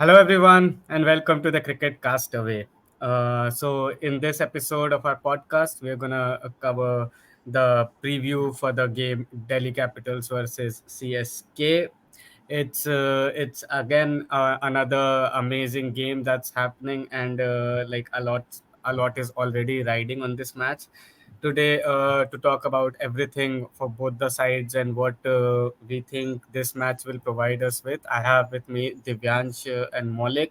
Hello, everyone, and welcome to the Cricket Castaway. In this episode of our podcast, we're gonna cover the preview for the game Delhi Capitals versus CSK. It's again another amazing game that's happening, and like a lot is already riding on this match today to talk about everything for both the sides and what we think this match will provide us with. I have with me Divyansh and Maulik.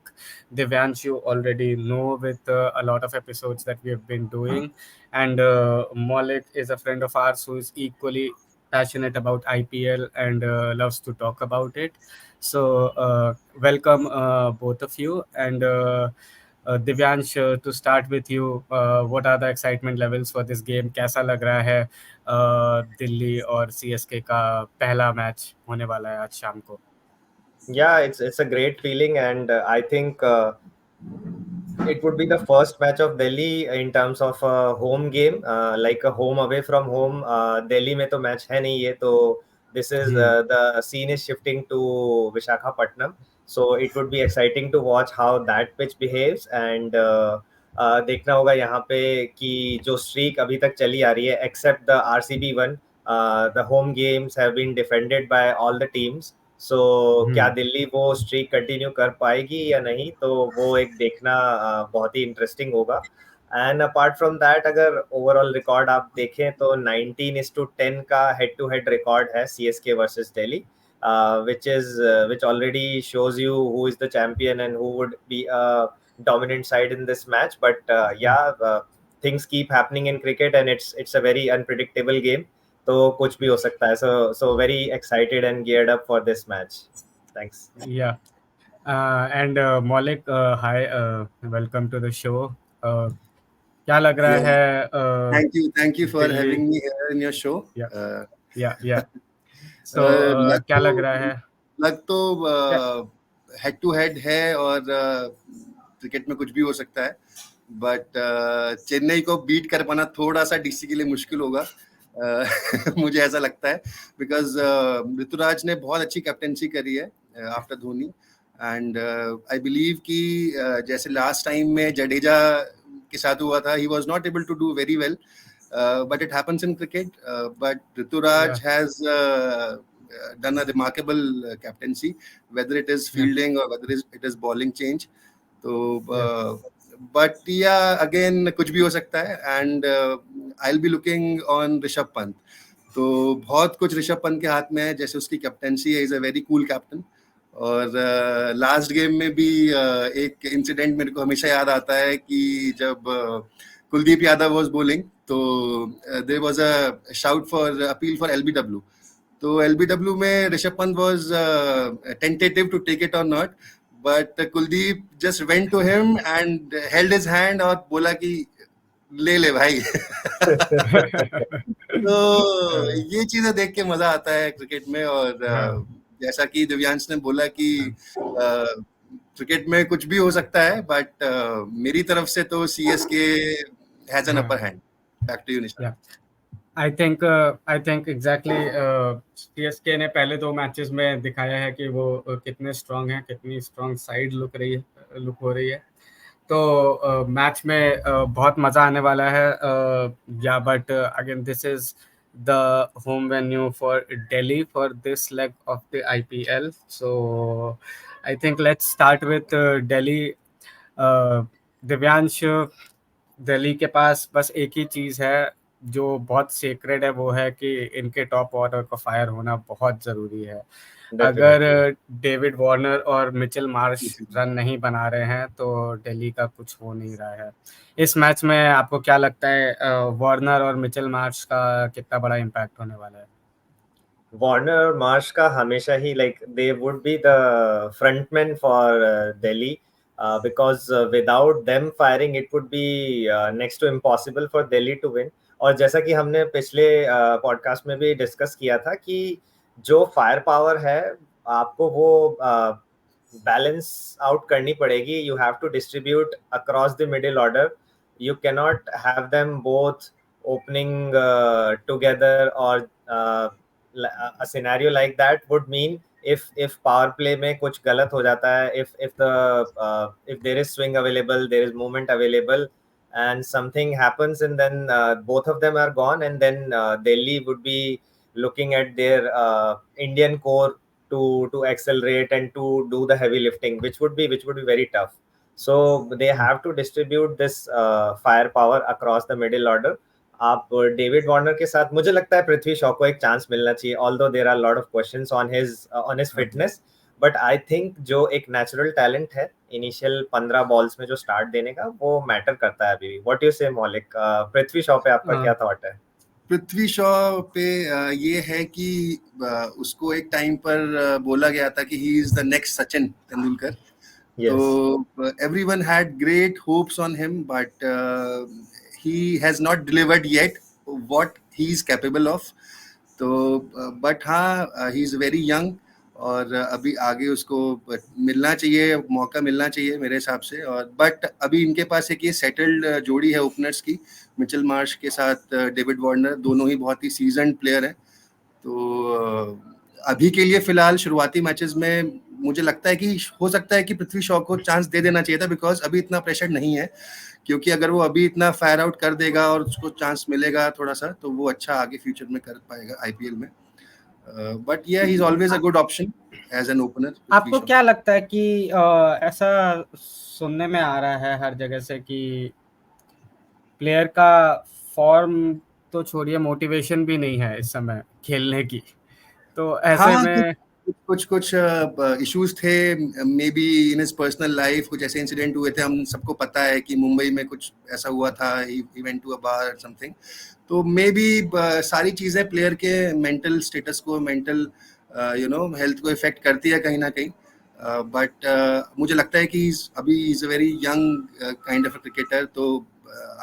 Divyansh, you already know with a lot of episodes that we have been doing, and Maulik is a friend of ours who is equally passionate about IPL and loves to talk about it. Welcome both of you. And Divyansh, to start with you, what are the excitement levels for this game? कैसा लग रहा है दिल्ली और CSK का पहला match होने वाला है आज शाम को? Yeah, it's a great feeling, and I think it would be the first match of Delhi in terms of a home game, like a home away from home. Delhi में तो match है नहीं ये तो this is hmm. the scene is shifting to Visakhapatnam, so it would be exciting to watch how that pitch behaves and देखना होगा यहाँ पे कि जो streak अभी तक चली आ रही है except the RCB one, the home games have been defended by all the teams. सो क्या हम्म. दिल्ली वो स्ट्रीक कंटिन्यू कर पाएगी या नहीं, तो वो एक देखना बहुत ही इंटरेस्टिंग होगा. एंड अपार्ट फ्रॉम दैट, अगर ओवरऑल रिकॉर्ड आप देखें तो 19-10 का हेड टू हेड रिकॉर्ड है CSK versus Delhi, which already shows you who is the champion and who would be a dominant side in this match. But things keep happening in cricket, and it's a very unpredictable game. तो कुछ भी हो सकता है. So very excited and geared up for this match. Thanks. Yeah. And Maulik, hi, welcome to the show. क्या लग रहा Yeah, है thank you for Delhi? having me here in your show. या या तो लग क्या लग तो रहा है? लग तो क्या? हेड टू हेड है और क्रिकेट में कुछ भी हो सकता है, बट चेन्नई को बीट कर पाना थोड़ा सा डीसी के लिए मुश्किल होगा. मुझे ऐसा लगता है बिकॉज ऋतुराज ने बहुत अच्छी कैप्टेंसी करी है after Dhoni, and I believe कि जैसे लास्ट टाइम में जडेजा के साथ हुआ था, he was not able to do very well, but it happens in cricket. But Rituraj has done a remarkable captaincy, whether it is fielding or whether it is bowling change. So, but yeah, again कुछ भी हो सकता है, and I'll be looking on Rishabh Pant. तो बहुत कुछ ऋषभ पंत के हाथ में है, जैसे उसकी कैप्टेंसी है, is a very cool captain. और लास्ट गेम में भी एक इंसिडेंट मेरे को हमेशा याद आता है कि जब कुलदीप यादव वाज बॉलिंग, तो there was a shout for appeal for LBW. तो एलबीडब्ल्यू में Rishabh Pant was tentative to take it और not, but Kuldeep just went to him and held his hand और बोला कि ले भाई. तो ये चीजें देख के मजा आता है क्रिकेट में. और जैसा कि दिव्यांश ने बोला कि क्रिकेट में कुछ भी हो सकता है, बट मेरी तरफ से तो CSK has an upper hand. Back to you Nisha. I think exactly CSK ने पहले दो मैचेस में दिखाया है कि वो कितने स्ट्रांग हैं, कितनी स्ट्रांग साइड लुक हो रही है. तो मैच में बहुत मजा आने वाला है. या but again this is the home venue for Delhi for this leg of the IPL. So I think let's start with Delhi. Divyansh, Delhi के पास बस एक ही चीज है जो बहुत सेक्रेड है, वो है कि इनके टॉप ऑर्डर का फायर होना बहुत जरूरी है. अगर डेविड वार्नर और मिचेल मार्श रन नहीं बना रहे हैं तो दिल्ली का कुछ हो नहीं रहा है. इस मैच में आपको क्या लगता है वार्नर और मिचेल मार्श का कितना बड़ा इम्पैक्ट होने वाला है? वार्नर और मार्श का हमेशा ही like they would be the frontmen for Delhi, because without them firing it would be next to impossible for Delhi to win. और जैसा कि हमने पिछले पॉडकास्ट में भी डिस्कस किया था कि जो फायर पावर है आपको वो बैलेंस आउट करनी पड़ेगी. You have to distribute across the middle order. You cannot have them both opening together, or a scenario like that would mean if power play में कुछ गलत हो जाता है, if there is swing available, there is movement available, and something happens, and then both of them are gone, and then Delhi would be looking at their Indian core to accelerate and to do the heavy lifting, which would be very tough. So they have to distribute this firepower across the middle order. आप David Warner के साथ मुझे लगता है पृथ्वी शॉ को एक chance मिलना चाहिए, although there are lot of questions on his fitness, but I think जो एक नेचुरल टैलेंट है इनिशियल 15 बॉल्स में जो स्टार्ट देने का, वो मैटर करता है अभी भी. व्हाट यू से मौलिक, पृथ्वी शॉ पे आपका क्या थॉट है? पृथ्वी शॉ पे ये है कि उसको एक टाइम पर बोला गया था कि he is the next Sachin Tendulkar. तो everyone had great hopes on him, but he has not delivered yet what he is capable of. तो but हाँ, he is very young और अभी आगे उसको मिलना चाहिए, मौका मिलना चाहिए मेरे हिसाब से. और बट अभी इनके पास एक ये सेटल्ड जोड़ी है ओपनर्स की, मिचेल मार्श के साथ डेविड वार्नर, दोनों ही बहुत ही सीजन्ड प्लेयर हैं. तो अभी के लिए फिलहाल शुरुआती मैचेस में मुझे लगता है कि हो सकता है कि पृथ्वी शॉ को चांस दे देना चाहिए था, बिकॉज अभी इतना प्रेशर नहीं है. क्योंकि अगर वो अभी इतना फायर आउट कर देगा और उसको चांस मिलेगा थोड़ा सा, तो वो अच्छा आगे फ्यूचर में कर पाएगा आईपीएल में. बट या he is always a good option as an opener. आपको क्या लगता है कि ऐसा सुनने में आ रहा है हर जगह से कि प्लेयर का फॉर्म तो छोड़िए, मोटिवेशन भी नहीं है इस समय खेलने की, तो ऐसे में कुछ इश्यूज थे may be in his personal life. कुछ ऐसे इंसिडेंट हुए थे, हम सबको पता है कि मुंबई में कुछ ऐसा हुआ था, ही वेंट टू अ बार और समथिंग. तो मे बी सारी चीजें प्लेयर के मेंटल स्टेटस को, मेंटल हेल्थ को इफेक्ट करती है कहीं ना कहीं. बट मुझे लगता है कि अभी is a very young kind of a cricketer. तो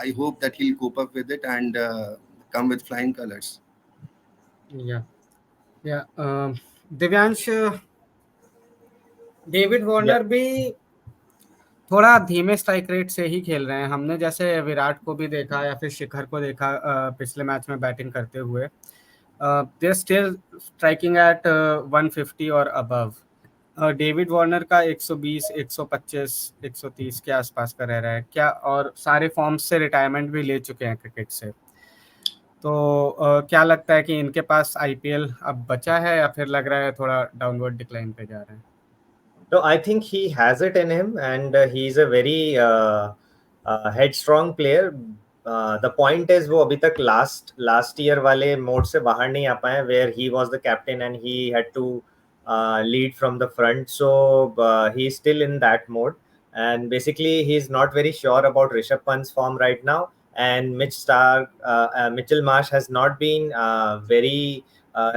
I hope that he will cope up with it and come with flying colours. या दिव्यांश, डेविड वार्नर भी थोड़ा धीमे स्ट्राइक रेट से ही खेल रहे हैं. हमने जैसे विराट को भी देखा या फिर शिखर को देखा पिछले मैच में बैटिंग करते हुए, they are still striking at 150 और अबव. डेविड वार्नर का 120, 125, 130 के आसपास का रह रहा है क्या, और सारे फॉर्म्स से रिटायरमेंट भी ले चुके हैं क्रिकेट से. तो क्या लगता है कि इनके पास आईपीएल अब बचा है या फिर लग रहा है थोड़ा डाउनवर्ड डिक्लाइन पे जा रहे हैं? No, I think he has it in him, and he's a very headstrong player. The point is वो अभी तक last year वाले मोड से बाहर नहीं आ पाए, where he was the captain and he had to lead from the front. So he's still in that mode, and basically he's not very sure about Rishabh Pant's form right now. And Mitchell Marsh has not been very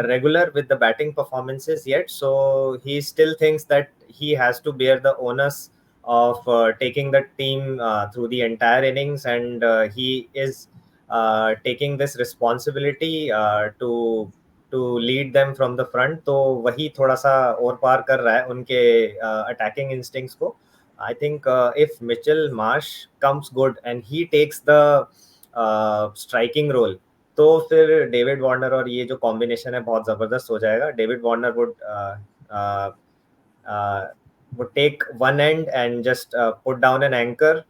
regular with the batting performances yet. So he still thinks that he has to bear the onus of taking the team through the entire innings, and he is taking this responsibility to lead them from the front. तो वही थोड़ा सा और पार कर रहा है उनके attacking instincts को. I think if Mitchell Marsh comes good and he takes the striking role, तो फिर डेविड वार्नर और ये जो कॉम्बिनेशन है बहुत जबरदस्त हो जाएगा. David Warner would take one end and just put down an anchor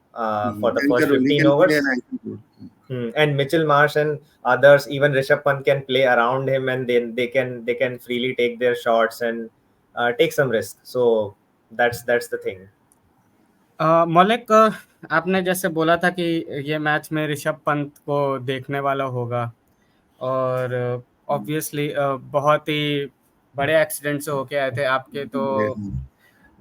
for the first 15 overs. And Mitchell Marsh and others, even Rishabh Pant, can play around him, and then they can freely take their shots and take some risk. So that's the thing. मौलिक, आपने जैसे बोला था कि ये match में ऋषभ पंत को देखने वाला होगा, और ऑब्वियसली बहुत ही बड़े एक्सीडेंट से होके आए थे. आपके तो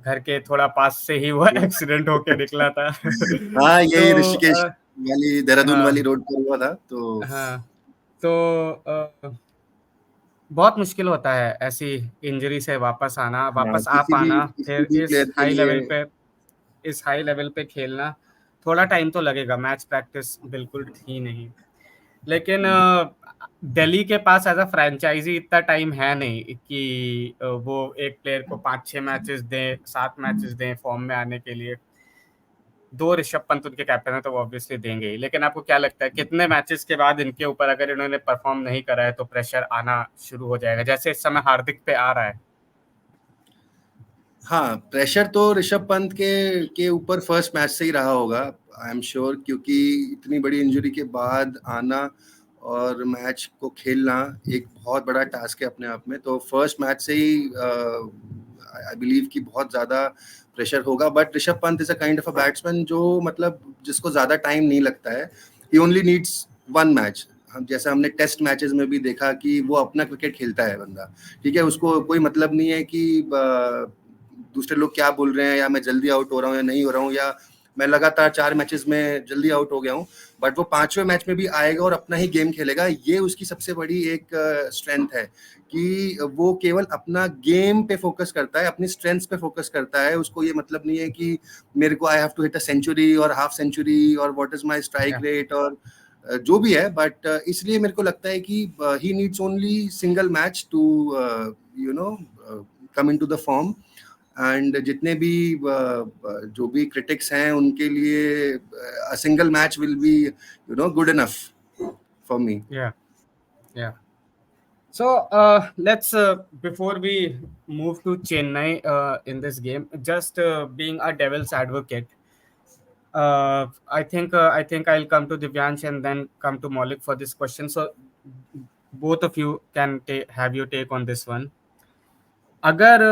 घर के थोड़ा पास से ही वो एक्सीडेंट होके निकला था. हाँ, ये ऋषिकेश वाली, देहरादून वाली रोड पर हुआ था. तो हाँ, तो बहुत मुश्किल होता है ऐसी इंजरी से वापस आना, वापस आ पाना, फिर इस हाई लेवल पे खेलना. थोड़ा टाइम तो लगेगा, मैच प्रैक्टिस बिल्कुल थी नहीं. लेकिन दिल्ली के पास एज अ फ्रेंचाइजी इतना टाइम है नहीं कि वो एक प्लेयर को 5-6 मैचेस दें, 7 मैचेस दें फॉर्म में आने के लिए. 2 ऋषभ पंत उनके कैप्टन है तो वो ऑब्वियसली देंगे ही. लेकिन आपको क्या लगता है कितने मैचेस के बाद इनके ऊपर अगर इन्होंने परफॉर्म नहीं करा है तो प्रेशर आना शुरू हो जाएगा, जैसे इस समय हार्दिक पे आ रहा है? हाँ, प्रेशर तो ऋषभ पंत के ऊपर फर्स्ट मैच से ही रहा होगा, आई एम श्योर, क्योंकि इतनी बड़ी इंजरी के बाद आना और मैच को खेलना एक बहुत बड़ा टास्क है अपने आप में। तो फर्स्ट मैच से ही आई बिलीव कि बहुत ज़्यादा प्रेशर होगा। But Rishabh Pant is a kind of a batsman जो मतलब जिसको ज़्यादा टाइम नहीं लगता है, ही ओनली नीड्स वन मैच। हम जैसा हमने टेस्ट मैचेस में भी देखा कि वो अपना क्रिकेट खेलता है बंदा, ठीक है, उसको कोई मतलब नहीं है कि दूसरे लोग क्या बोल रहे हैं, या मैं जल्दी आउट हो रहा हूँ या नहीं हो रहा हूँ, या मैं लगातार 4 मैचेस में जल्दी आउट हो गया हूँ। बट वो 5वें मैच में भी आएगा और अपना ही गेम खेलेगा। ये उसकी सबसे बड़ी एक स्ट्रेंथ है कि वो केवल अपना गेम पे फोकस करता है, अपनी स्ट्रेंथ्स पे फोकस करता है। उसको ये मतलब नहीं है कि मेरे को I have to hit a century और हाफ सेंचुरी और what is my strike rate और जो भी है। बट इसलिए मेरे को लगता है कि he needs only single match to you know come into the form. And जितने भी जो भी क्रिटिक्स हैं उनके लिए a single match will be good enough for me. Yeah. So let's before we move to Chennai in this game, just being a devil's advocate, I think I'll come to Divyansh and then come to Maulik for this question. So both of you can have your take on this one. अगर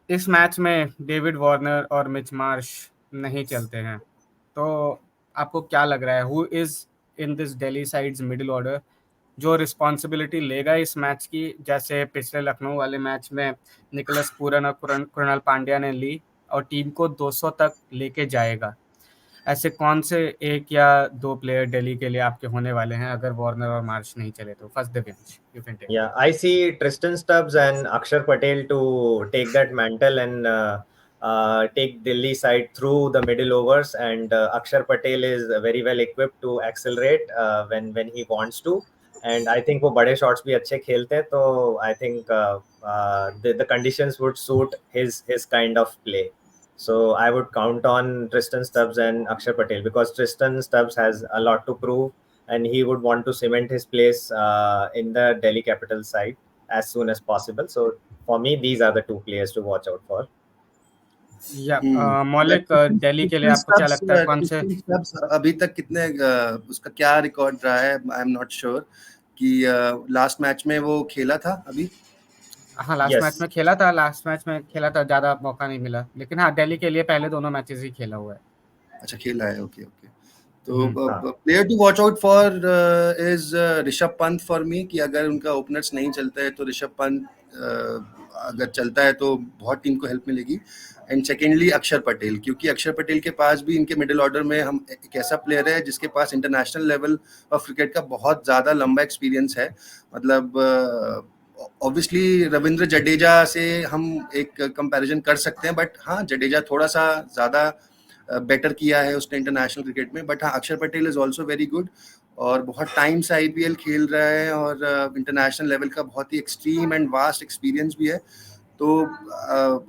इस match में David Warner और Mitch Marsh नहीं चलते हैं तो आपको क्या लग रहा है who is in this Delhi sides middle order जो रिस्पॉन्सिबिलिटी लेगा इस मैच की, जैसे पिछले लखनऊ वाले मैच में निकोलस पूरन और कृणाल पांड्या ने ली और टीम को 200 तक लेके जाएगा? ऐसे कौन से एक या दो प्लेयर दिल्ली के लिए आपके होने वाले हैं अगर वार्नर और मार्श नहीं चले तो? First Divyansh, you can take. Yeah, I see Tristan Stubbs and Akshar Patel to take that mantle and take Delhi side through the middle overs. And Akshar Patel is very well equipped to accelerate when he wants to. And I think वो बड़े shots भी अच्छे खेलते हैं, तो I think the conditions would suit his kind of play. So I would count on Tristan Stubbs and Akshar Patel because Tristan Stubbs has a lot to prove and he would want to cement his place in the Delhi Capital side as soon as possible. So for me, these are the two players to watch out for. या मौलिक, दिल्ली के लिए आपको क्या लगता है कौन से अभी तक कितने उसका क्या रिकॉर्ड रहा है? आई एम नॉट श्योर कि लास्ट मैच में वो खेला था अभी। हाँ, लास्ट मैच में खेला था, ज्यादा मौका नहीं मिला, लेकिन हाँ दिल्ली के लिए पहले दोनों मैचेस ही खेला हुआ है। अच्छा, खेला है, ओके ओके। तो player to watch out for is Rishabh Pant for me, कि अगर उनका ओपनर्स नहीं चलता है तो ऋषभ पंत अगर चलता है तो बहुत टीम को हेल्प मिलेगी। एंड सेकेंडली अक्षर पटेल, क्योंकि अक्षर पटेल के पास भी इनके मिडिल ऑर्डर में हम एक ऐसा प्लेयर है जिसके पास इंटरनेशनल लेवल ऑफ क्रिकेट का बहुत ज़्यादा लंबा एक्सपीरियंस है। मतलब ऑब्वियसली रविंद्र जडेजा से हम एक कंपैरिजन कर सकते हैं, बट हाँ जडेजा थोड़ा सा ज़्यादा बेटर किया है उसने इंटरनेशनल क्रिकेट में। बट हाँ, अक्षर Patel is also very good और बहुत टाइम से IPL खेल रहा है और इंटरनेशनल लेवल का बहुत ही एक्सट्रीम एंड वास्ट एक्सपीरियंस भी है। तो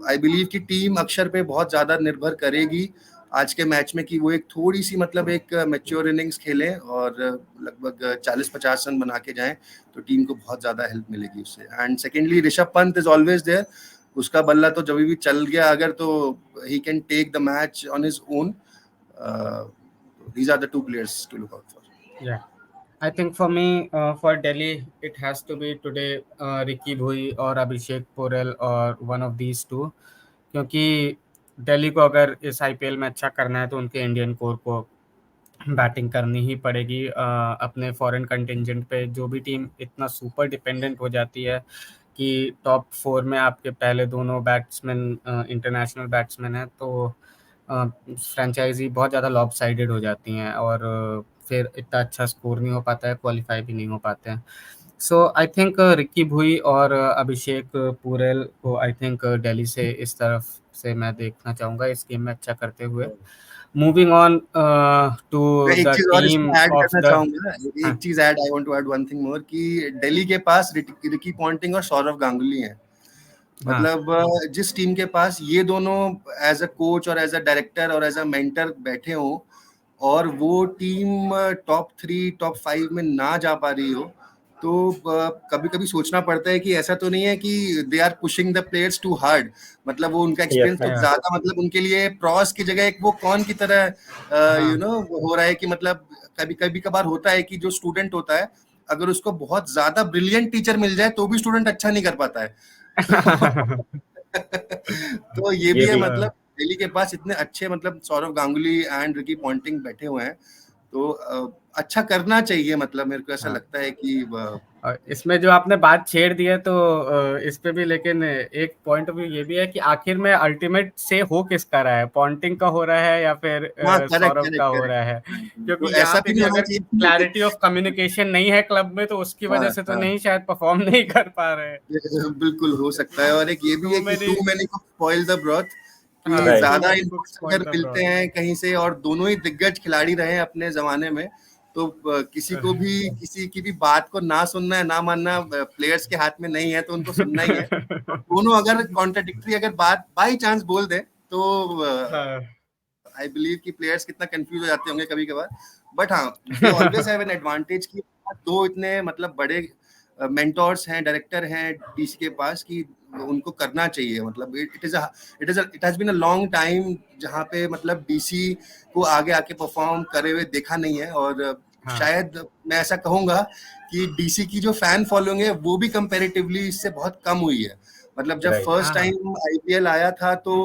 आई बिलीव कि टीम अक्षर पे बहुत ज़्यादा निर्भर करेगी आज के मैच में कि वो एक थोड़ी सी मतलब एक मैच्योर इनिंग्स खेलें और लगभग 40-50 रन बना के जाएं, तो टीम को बहुत ज़्यादा हेल्प मिलेगी उससे। And secondly Rishabh Pant is always there, उसका बल्ला तो जब भी चल गया अगर तो he can take the match on his own. These are the two players to look out for. Yeah, I think for me, for Delhi, it has to be today Ricky Bhui और अभिषेक पोरेल और one of these two, क्योंकि दिल्ली को अगर इस IPL में अच्छा करना है तो उनके इंडियन कोर को बैटिंग करनी ही पड़ेगी। अपने फॉरेन कंटिजेंट पे जो भी टीम इतना सुपर डिपेंडेंट हो जाती है कि टॉप 4 में आपके पहले दोनों बैट्समैन इंटरनेशनल बैट्समैन हैं, तो फ्रेंचाइजी बहुत ज़्यादा लॉब साइडेड हो जाती हैं और फिर इतना अच्छा स्कोर नहीं हो पाता है, क्वालिफाई भी नहीं हो पाते हैं। सो आई थिंक रिक्की भुई और अभिषेक पोरेल को आई थिंक दिल्ली से इस तरफ से मैं देखना चाहूँगा इस गेम में अच्छा करते हुए। Moving on to the team of the एक चीज add I want to add one thing more कि दिल्ली के पास रिकी पॉन्टिंग और सौरव गांगुली हैं। मतलब जिस टीम के पास ये दोनों एज अ कोच और एज अ डायरेक्टर और एज अ मेंटर बैठे हो और वो टीम टॉप 3 टॉप 5 में ना जा पा रही हो, तो कभी कभी सोचना पड़ता है कि ऐसा तो नहीं है कि they are pushing the players too hard, मतलब वो उनका एक्सपीरियंस तो Yeah. ज्यादा, मतलब उनके लिए प्रॉस की जगह एक वो कौन की तरह हाँ. हो रहा है कि मतलब कभी कभी कभार होता है कि जो स्टूडेंट होता है, अगर उसको बहुत ज्यादा ब्रिलियंट टीचर मिल जाए तो भी स्टूडेंट अच्छा नहीं कर पाता है। तो ये भी ये है, भी मतलब दिल्ली के पास इतने अच्छे, मतलब Sourav Ganguly and Ricky Ponting बैठे हुए हैं, तो अच्छा करना चाहिए, मतलब मेरे को ऐसा हाँ. लगता है कि और इसमें जो आपने बात छेड़ दी है तो इस पे भी, लेकिन एक पॉइंट ऑफ व्यू ये भी है कि आखिर में अल्टीमेट से हो किसका रहा है, पॉन्टिंग का हो रहा है या फिर हाँ, करेक्ट सौरभ का करेक्ट हो करेक्ट। रहा है, तो क्योंकि यहाँ ऐसा पे भी भी नहीं होना अगर चाहिए कि क्लैरिटी ऑफ कम्युनिकेशन नहीं है क्लब में तो उसकी हाँ वजह से तो हाँ, नहीं, शायद परफॉर्म नहीं कर पा रहे हैं। बिल्कुल हो सकता है। और एक ये भी टू है कि many too many cook spoil the broth, कि हाँ, टू राइट ज्यादा मेनी कुक्स इनपुट्स स्पॉइल अगर द मिलते ब्रॉथ. हैं कहीं से और दोनों ही दिग्गज खिलाड़ी रहे हैं अपने जमाने में, तो किसी को भी किसी की भी बात को ना सुनना है ना मानना प्लेयर्स के हाथ में नहीं है, तो उनको सुनना ही है। और दोनों अगर कॉन्ट्राडिक्टरी अगर बात बाई चांस बोल दे तो हाँ. आई बिलीव कि प्लेयर्स कितना कंफ्यूज हो जाते होंगे कभी कभार। बट हाँ, they always have an advantage कि दो इतने मतलब बड़े मेंटोर्स हैं, डायरेक्टर हैं डीसी के पास, कि उनको करना चाहिए। मतलब it has been a long time जहाँ पे मतलब डीसी को आगे आके परफॉर्म करे हुए देखा नहीं है। और हाँ. शायद मैं ऐसा कहूंगा कि डीसी की जो फैन फॉलोइंग है वो भी कंपैरेटिवली इससे बहुत कम हुई है। मतलब जब राइट फर्स्ट हाँ. टाइम आईपीएल आया था तो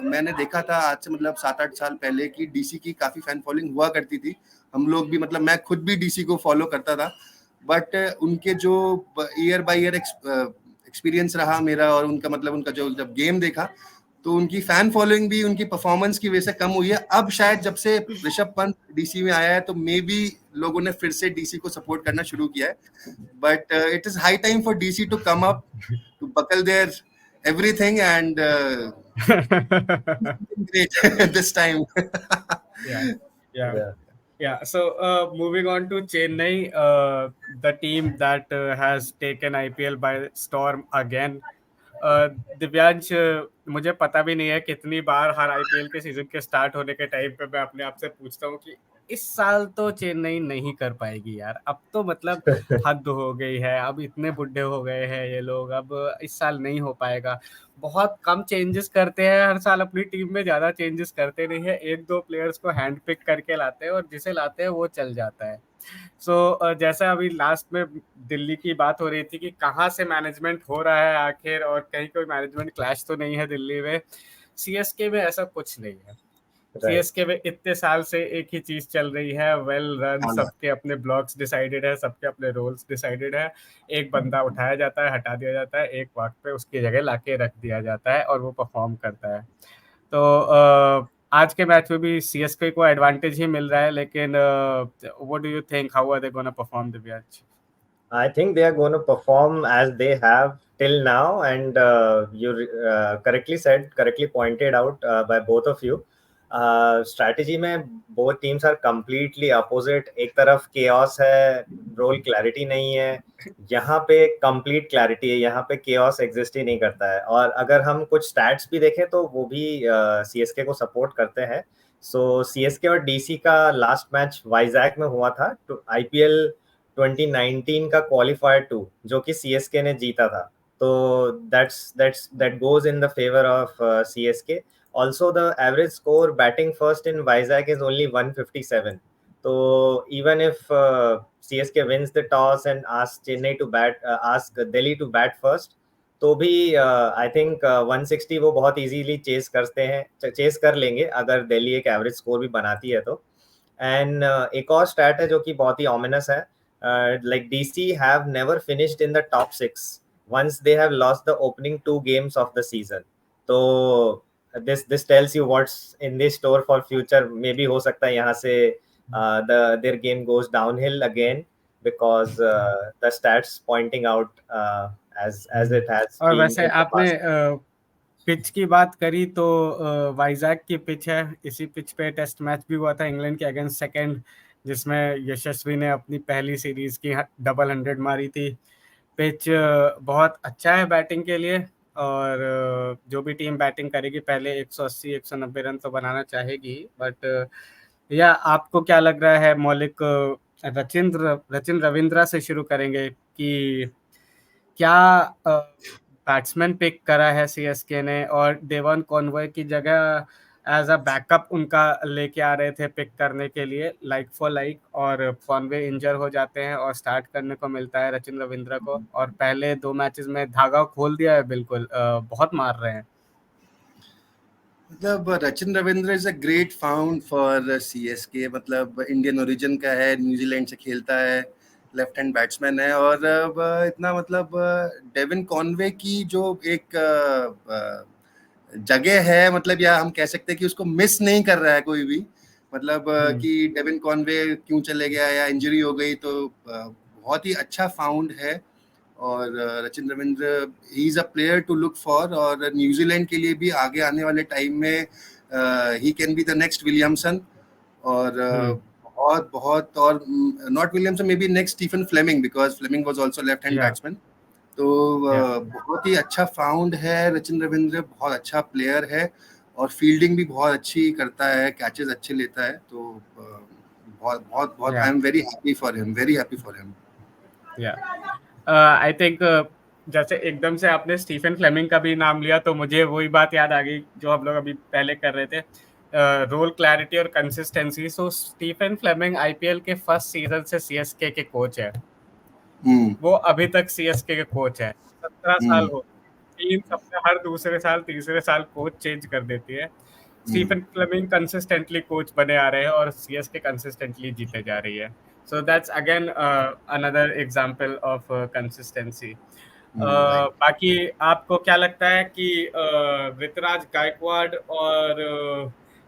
मैंने देखा था आज से मतलब 7-8 साल पहले कि डीसी की काफी फैन फॉलोइंग हुआ करती थी। हम लोग भी, मतलब मैं खुद भी डीसी को फॉलो करता था। बट उनके जो ईयर बाय ईयर एक्सपीरियंस रहा मेरा, और उनका मतलब उनका जो जब गेम देखा, तो उनकी फैन फॉलोइंग भी उनकी परफॉर्मेंस की वजह से कम हुई है। अब शायद जब से ऋषभ पंत डीसी में आया है तो मे बी लोगों ने फिर से डीसी को सपोर्ट करना शुरू किया है। But it is high time for DC to come up, to buckle their everything and great this time. Yeah. Yeah. या Yeah, so moving on to Chennai, the team that has taken IPL by storm again. Divyansh, मुझे पता भी नहीं है कितनी बार हर IPL के season के start होने के टाइम पे मैं अपने आप से पूछता हूँ कि इस साल तो चेन्नई नहीं कर पाएगी यार, अब तो मतलब हद हो गई है, अब इतने बुढ़े हो गए हैं ये लोग, अब इस साल नहीं हो पाएगा। बहुत कम चेंजेस करते हैं हर साल अपनी टीम में, ज्यादा चेंजेस करते नहीं है, एक दो प्लेयर्स को हैंड पिक करके लाते हैं और जिसे लाते हैं वो चल जाता है। जैसा अभी लास्ट में दिल्ली की बात हो रही थी कि कहाँ से मैनेजमेंट हो रहा है आखिर, और कहीं कोई मैनेजमेंट क्लैश तो नहीं है दिल्ली में, सीएसके में ऐसा कुछ नहीं है। राइट सीएसके में इतने साल से एक ही चीज चल रही है, वेल रन, हाँ, सबके अपने ब्लॉक्स डिसाइडेड है, सबके अपने रोल्स डिसाइडेड है, एक बंदा उठाया जाता है, हटा दिया जाता है, एक वक्त पे उसकी जगह लाके रख दिया जाता है और वो परफॉर्म करता है। तो आज के मैच में भी सीएसके को एडवांटेज ही मिल रहा है, लेकिन what do you think, how are they gonna perform Divyansh? I think they are going to perform as they have till now, and you correctly pointed out by both of you. Strategy में both teams are completely opposite. एक तरफ chaos है, role clarity नहीं है, यहाँ पे complete clarity है, यहाँ पे chaos exist ही नहीं करता है। और अगर हम कुछ stats भी देखें तो वो भी CSK को support करते हैं। So CSK और DC का लास्ट मैच वाइजैक में हुआ था, तो IPL 2019 का क्वालिफायर 2 जो कि सीएसके ने जीता था। तो that goes in the favor of CSK. Also the average score batting first in Vizag is only 157. So even if CSK wins the toss and ask Delhi to bat first, तो भी I think 160 वो बहुत easily chess कर लेंगे अगर दिल्ली एक average score भी बनाती है तो। एंड एक और स्टैट है जो कि बहुत ही ऑमिनस है, like DC have never finished in the top 6 once they have lost the opening 2 games of the season. So this tells you what's in the store for future. Maybe हो सकता है यहाँ से their game goes downhill again because the stats pointing out as it has और been वैसे in the आपने past. Pitch की बात करी तो वाइजैक की पिच है, इसी पिच पे टेस्ट मैच भी हुआ था इंग्लैंड के अगेंस्ट सेकंड, जिसमें यशस्वी ने अपनी पहली सीरीज की डबल 100 मारी थी। पिच बहुत अच्छा है बैटिंग के लिए, और जो भी टीम बैटिंग करेगी पहले 180 190 रन तो बनाना चाहेगी। बट या आपको क्या लग रहा है मौलिक, रचिन रविंद्रा से शुरू करेंगे कि क्या बैट्समैन पिक करा है सीएसके ने, और डेवन कॉनवे की जगह एज अ बैकअप उनका लेके आ रहे थे पिक करने के लिए, लाइक फॉर लाइक, और कॉनवे इंजर हो जाते हैं और स्टार्ट करने को मिलता है रचिन रविंद्रा को, और पहले 2 मैचेस में धागा खोल दिया है बिल्कुल, बहुत मार रहे हैं। मतलब Rachin Ravindra is a great found for CSK, मतलब इंडियन ओरिजिन का है, न्यूजीलैंड से खेलता है, लेफ्ट हैंड बैट्समैन है, और इतना मतलब डेविन कॉनवे की जो एक जगह है, मतलब या हम कह सकते हैं कि उसको मिस नहीं कर रहा है कोई भी, मतलब कि डेविन कॉनवे क्यों चले गया या इंजरी हो गई, तो बहुत ही अच्छा फाउंड है। और Rachin Ravindra he is a player to look for, और न्यूजीलैंड के लिए भी आगे आने वाले टाइम में he can be the next Williamson, और बहुत बहुत, और not Williamson, maybe next Stephen Fleming, because Fleming was also left hand batsman. तो बहुत ही अच्छा फाउंड है रचिन रविंद्र, बहुत अच्छा प्लेयर है, और फील्डिंग भी बहुत अच्छी करता है, कैचेस अच्छे लेता है, तो बहुत बहुत बहुत I am very happy for him, very happy for him. I think जैसे एकदम से आपने स्टीफन फ्लेमिंग का भी नाम लिया, तो मुझे वही बात याद आ गई जो हम लोग अभी पहले कर रहे थे, रोल क्लैरिटी और कंसिस्टेंसी। सो स्टीफन फ्लेमिंग आईपीएल के फर्स्ट सीजन से सीएसके के कोच है, वो अभी तक सीएसके के कोच है, 17 साल हो, 3 सप्ताह, हर दूसरे साल तीसरे साल कोच चेंज कर देती है। स्टीफन फ्लेमिंग कंसिस्टेंटली कोच बने आ रहे हैं और सीएसके कंसिस्टेंटली जीते जा रही है। So that's again another example of consistency. बाकी आपको क्या लगता है कि ऋतुराज गायकवाड़ और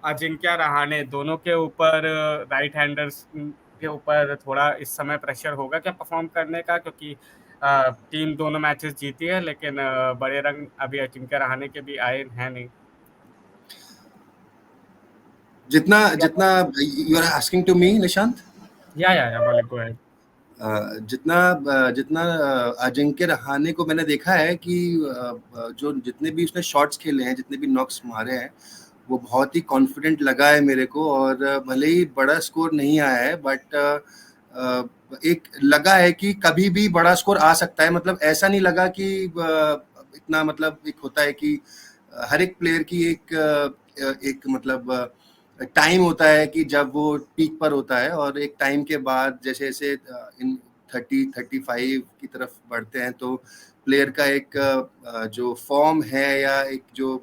अजिंक्य रहाणे दोनों के ऊपर, राइट हैंडर्स के ऊपर थोड़ा इस समय प्रेशर होगा क्या परफॉर्म करने का, क्योंकि टीम दोनों मैचेस जीती है, लेकिन बड़े रंग अभी अजिंक्य रहाणे के भी आए हैं नहीं। जितना जितना you are asking to me Nishant, या बोले, गो अहेड। जितना अजिंक्य रहाणे को मैंने देखा है कि जो जितने भी उसने शॉट्स खेले हैं, जितने भी नॉक्स मारे हैं, वो बहुत ही कॉन्फिडेंट लगा है मेरे को, और भले ही बड़ा स्कोर नहीं आया है, बट एक लगा है कि कभी भी बड़ा स्कोर आ सकता है, मतलब ऐसा नहीं लगा कि इतना, मतलब एक होता है कि हर एक प्लेयर की एक मतलब टाइम होता है कि जब वो पीक पर होता है, और एक टाइम के बाद जैसे जैसे इन 30-35 की तरफ बढ़ते हैं, तो प्लेयर का एक जो फॉर्म है या एक जो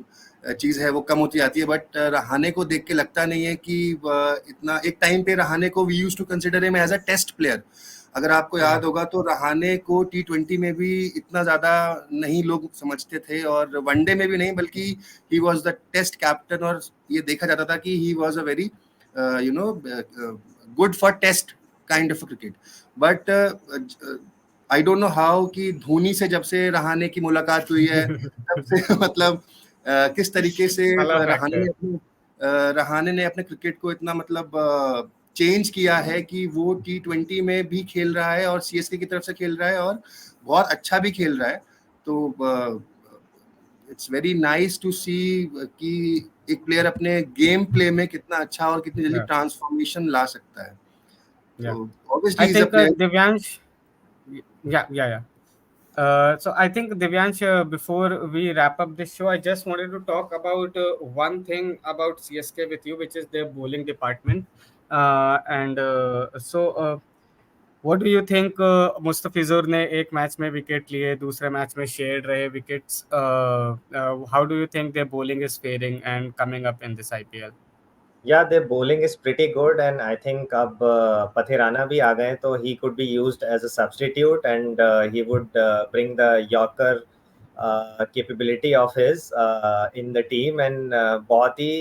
चीज़ है वो कम होती जाती है। बट रहाणे को देख के लगता नहीं है कि इतना, एक टाइम पे रहाणे को we used to consider him as a test player. अगर आपको याद होगा तो रहाणे को T20 में भी इतना ज़्यादा नहीं लोग समझते थे, और वनडे में भी नहीं, बल्कि he was the test captain, और ये देखा जाता था कि he was a very good for test kind of cricket. But I don't know how कि धोनी से जब से रहाणे की मुलाकात हुई है तब से मतलब किस तरीके से रहाणे ने अपने क्रिकेट को इतना मतलब चेंज किया है कि वो T20 में भी खेल रहा है और सीएसके की तरफ से खेल रहा है, और बहुत अच्छा भी खेल रहा है। तो इट्स वेरी नाइस टू सी कि एक प्लेयर अपने गेम प्ले में कितना अच्छा और कितनी जल्दी ट्रांसफॉर्मेशन ला सकता है। तो obviously is a player. Divyansh, so I think Divyansh, before we wrap up this show, I just wanted to talk about one thing about CSK with you, which is their bowling department. What do you think? Mustafizur ने एक match में wicket लिए, दूसरे match में shared रहे wickets. How do you think their bowling is faring and coming up in this IPL? Yeah, their bowling is pretty good, and I think अब Pathirana भी आ गए, तो he could be used as a substitute, and he would bring the Yorker capability of his in the team, and बहुत ही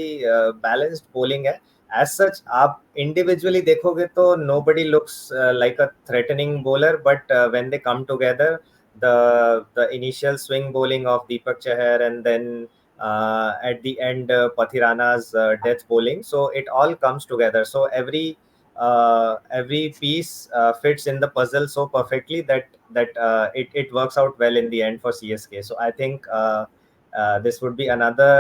balanced bowling है. As such, आप individually देखोगे तो nobody looks like a threatening bowler, but when they come together, the initial swing bowling of Deepak Chahar, and then at the end Pathirana's death bowling, so it all comes together. So every piece fits in the puzzle so perfectly that it works out well in the end for CSK. So I think this would be another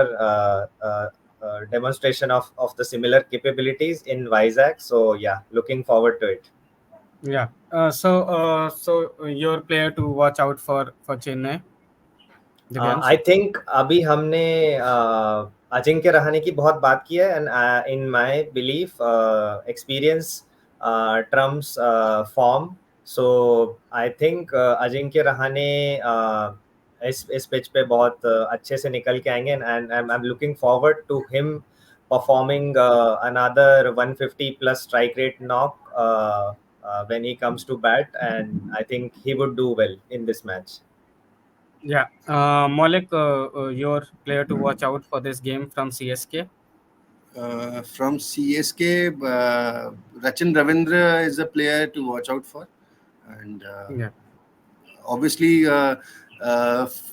demonstration of the similar capabilities in Vizag. So yeah, looking forward to it. Yeah. So your player to watch out for Chennai, Divyansh? I think अभी हमने अजिंक्य रहाणे की बहुत बात की है, and in my belief experience trumps form. So I think Ajinkya Rahane इस pitch पे बहुत अच्छे से निकल के आएंगे, and I am looking forward to him performing another 150 plus strike rate knock when he comes to bat, and I think he would do well in this match. Yeah. Maulik, your player to watch out for this game from CSK? From CSK, Rachin Ravindra is a player to watch out for, and Yeah. obviously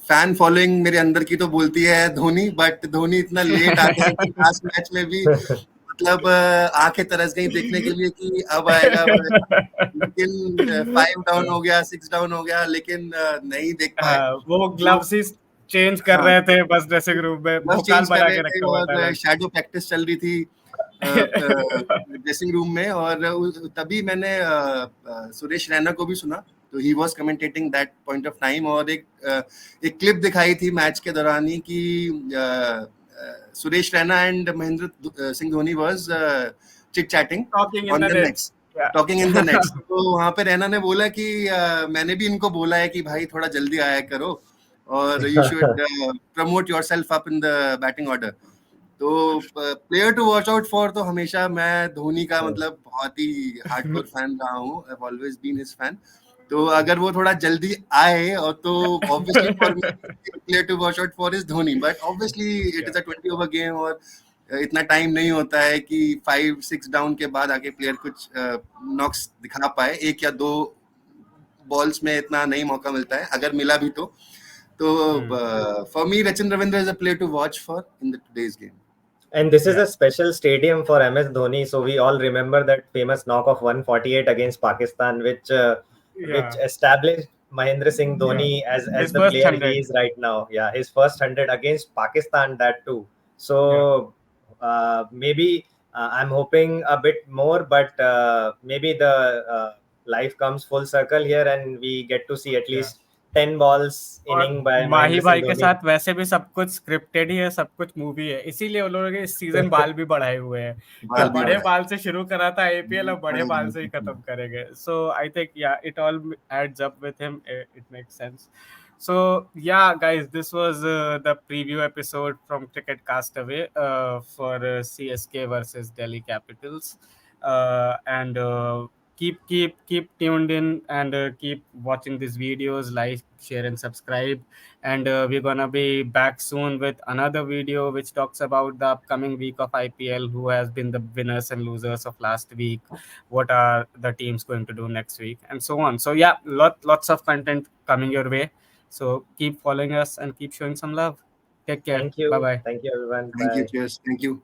fan following मेरे अंदर की तो बोलती है Dhoni, but Dhoni इतना late आ गया कि last match में भी मतलब आंखें तरस गई देखने के लिए कि अब आएगा, लेकिन 5 डाउन हो गया, 6 डाउन हो गया, लेकिन नहीं देख पाए. वो ग्लव्स ही चेंज कर हाँ, रहे थे बस ड्रेसिंग रूम में, बस भोकाल चेंज कर बना रहे के थे रखा हुआ था. और शैडो प्रैक्टिस चल रही थी ड्रेसिंग रूम में, और तभी मैंने सुरेश रैना को भी सुना, तो he was commentating that point of time, और एक क्लिप दिखाई थी मैच के दौरान ही कि Suresh Raina and Mahendra Singh Dhoni was chit chatting Talking in on the the net. Nets, talking in the nets. तो वहां पे रैना ने बोला कि मैंने भी इनको बोला है कि भाई थोड़ा जल्दी आया करो और you should promote yourself up in the batting order. तो player to watch out for तो हमेशा मैं धोनी का मतलब बहुत ही हार्डकोर फैन रहा हूँ. I have always been his fan. तो अगर वो थोड़ा जल्दी आए और तो obviously for me player to watch out for is Dhoni, but obviously it is a 20 over game और इतना टाइम नहीं होता है कि 5-6 डाउन के बाद आके प्लेयर कुछ नॉक्स दिखा पाए. एक या दो बॉल्स में इतना नहीं मौका मिलता है, अगर मिला भी तो for me Rachin Ravindra is a player to watch for in the today's game. And this is a special stadium for MS Dhoni, so we all remember that famous knock of 148 against Pakistan, which established Mahendra Singh Dhoni as His the first player 100. he is right now. Yeah, his first 100 against Pakistan, that too. So maybe I'm hoping a bit more, but maybe the life comes full circle here, and we get to see at least 10 balls और inning by Mahi Mahendra भाई Singh के Dhoni. साथ वैसे भी सब कुछ scripted ही है, सब कुछ मूवी है, इसीलिए उन लोगों ने इस सीजन बाल भी बढ़ाए हुए हैं कि बाल भी बड़े बढ़ाए. बाल से शुरू करा था आईपीएल, अब बड़े बड़े बाल बाल से ही से. खत्म करेंगे. सो आई थिंक या it all adds up with him, it makes sense. So yeah, guys, this was the preview episode from Cricket Castaway for CSK versus Delhi Capitals, and keep tuned in and keep watching these videos, like, share, and subscribe. And we're gonna be back soon with another video which talks about the upcoming week of IPL, who has been the winners and losers of last week, what are the teams going to do next week, and so on. So yeah, lots of content coming your way. So keep following us and keep showing some love. Take care. Thank you. Bye bye. Thank you, everyone. Thank you, Bye. cheers, thank you.